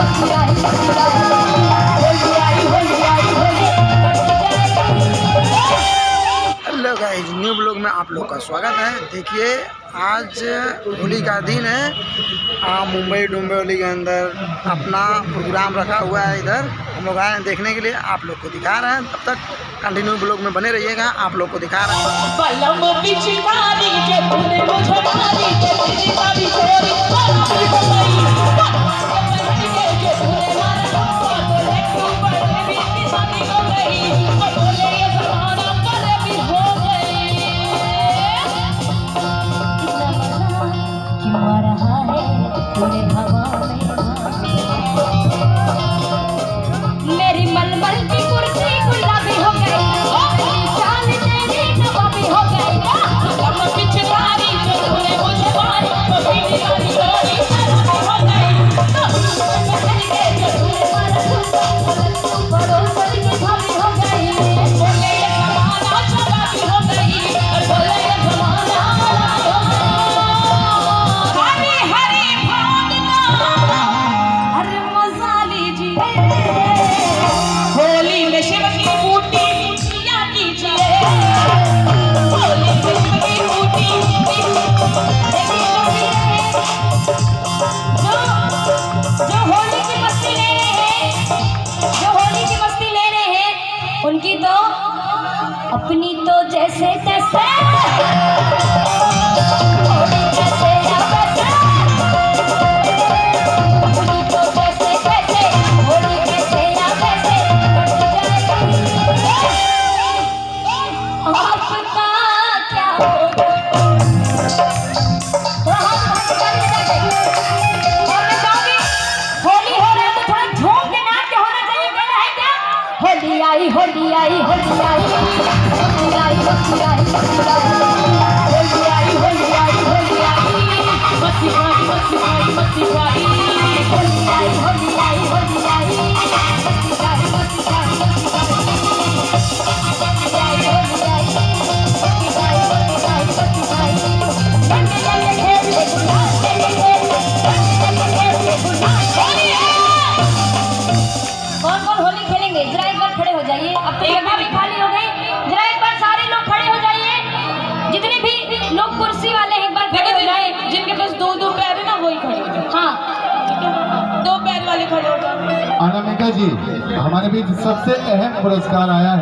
Hello guys, new blog में आप लोग का स्वागत है। देखिए आज होली का दिन है। मुंबई डोंबिवली के अंदर अपना प्रोग्राम रखा हुआ है। इधर हम लोग आए हैं देखने के लिए, आप लोग को दिखा रहे हैं। तब तक कंटिन्यू ब्लॉग में बने रहिएगा, आप लोग को दिखा रहे हैं। मेरी मलमल की कुर्सी गुलाबी हो गई, मेरी चाल तेरी नवाबी हो गई। हम पिछवाड़ी जो तूने मुझे मारी, वो मेरी वाली गोरी शराबी हो गई। तो मैं के जो तूने मारा तू पड़ोसन की भाभी हो गई। बोले ये जमाना शराबी हो गई, और बोले ये जमाना हरी हरी भागना, अरे मजा लीजिए। होली में शिव की बूटी पूजिया कीजिए, होली में शिव की बूटी जो होली की मस्ती ले रहे हैं, जो होली की मस्ती ले रहे हैं, उनकी तो अपनी तो जैसे तैसे होली जैसे या वैसे, अपनी तो जैसे तैसे होली जैसे या वैसे आपका क्या होगा। तो हम चलने लगे और मैं कहूँगी होली हो रहा है तो थोड़ा झूम के नाच के होना चाहिए। कहना है क्या? होली आई होली आई होली आई होली आई होली आई होली आई होली आई होली आई मस्ती पाई मस्ती पाई मस्ती पाई होली आई होली आई होली आई मस्ती पाई मस्ती पाई मस्ती पाई होली आई मस्ती पाई मस्ती पाई मस्ती पाई रंग रंग खेल ले गुलाल रंग खेल रंग खेल ले गुलाल होली है। कौन कौन होली खेलेंगे? जरा एक बार खड़े हो जाइए। अब तो जगह भी खाली हो गई, जरा एक बार सारे लोग खड़े हो जाइए। जितने भी लोग कुर्सी वाले हैं एक बार खड़े हो जाए। जिनके पास दो दो पैर है ना वही खड़े हो जाए। हाँ, दो पैर वाले खड़े हो जाए। अनामिका जी, हमारे बीच सबसे अहम पुरस्कार आया है।